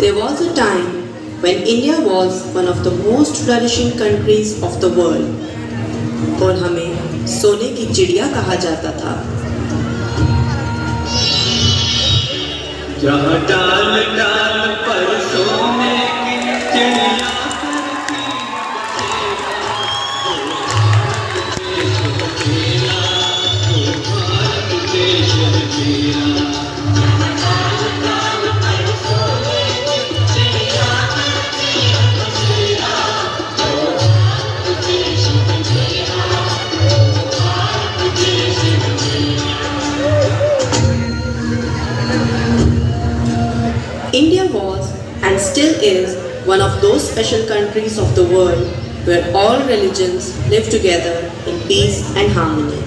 There was a time when India was one of the most flourishing countries of the world और हमें सोने की चिड़िया कहा जाता था। जहाँ डाल डाल पर सोने की चिड़िया India was and still is one of those special countries of the world where all religions live together in peace and harmony.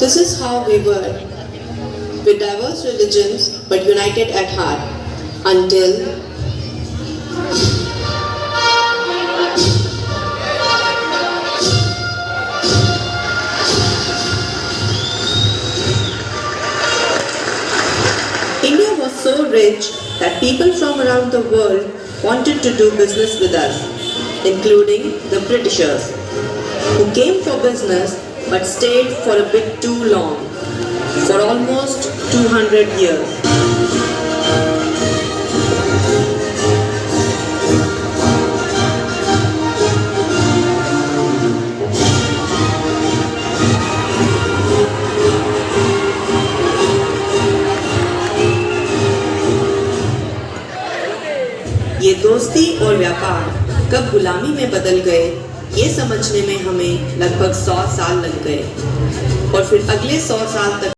This is how we were, with diverse religions but united at heart, until India was so rich that people from around the world wanted to do business with us, including the Britishers, who came for business but stayed for a bit too long, for almost 200 years. ये दोस्ती और व्यापार कब गुलामी में बदल गए, ये समझने में हमें लगभग 100 साल लग गए और फिर अगले 100 साल तक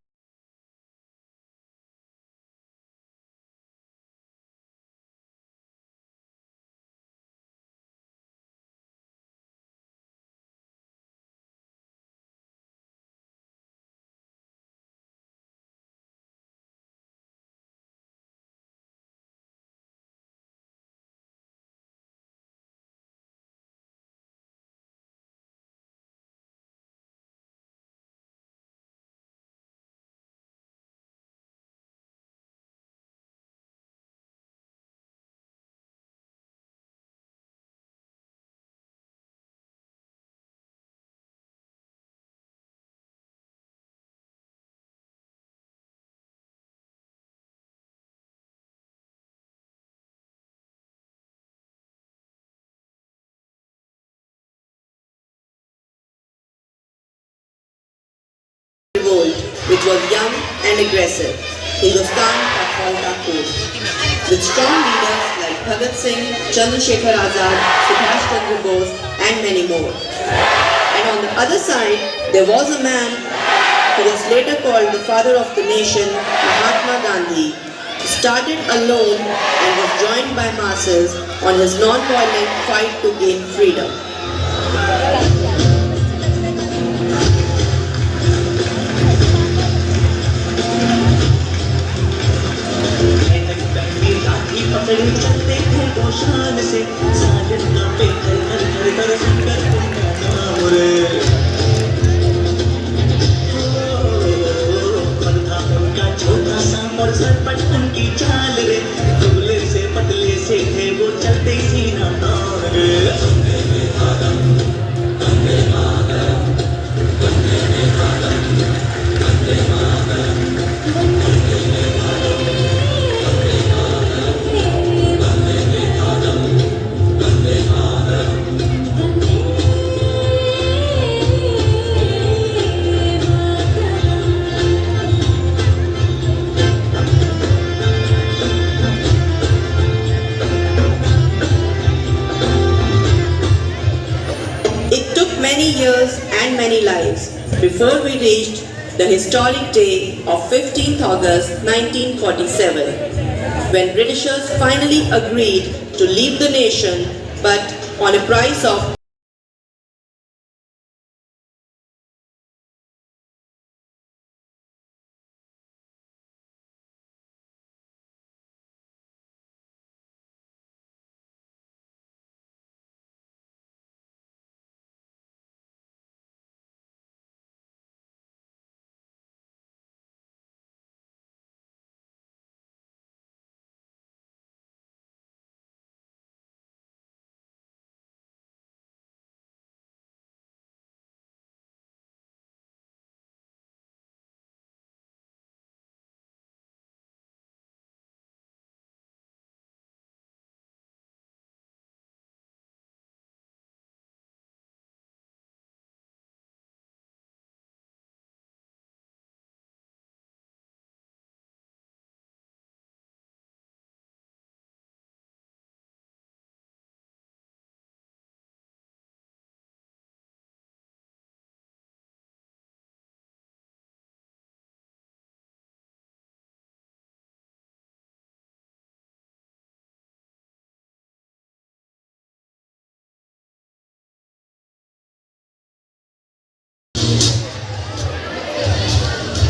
revolt, which was young and aggressive. Hindustan का खौलता खून, with strong leaders like Bhagat Singh, Chandrasekhar Azad, Subhash Chandra Bose, and many more. And on the other side, there was a man who was later called the father of the nation, Mahatma Gandhi, started alone and was joined by masses on his non-violent fight to gain freedom. It took many years and many lives before we reached the historic day of 15th August 1947, when Britishers finally agreed to leave the nation, but on a price of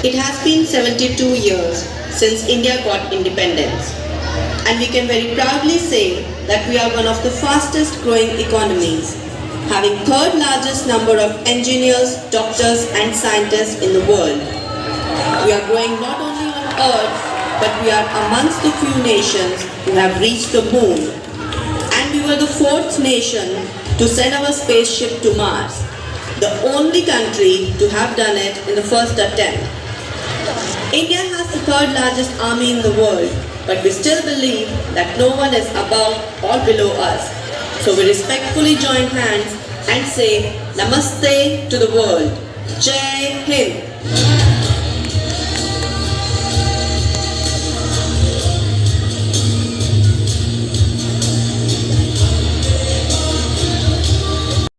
it has been 72 years since India got independence, and we can very proudly say that we are one of the fastest growing economies, having third largest number of engineers, doctors and scientists in the world. We are growing not only on earth, but we are amongst the few nations who have reached the moon, and we were the fourth nation to send our spaceship to Mars, the only country to have done it in the first attempt. India has the third largest army in the world, but we still believe that no one is above or below us. So we respectfully join hands and say Namaste to the world. Jai Hind.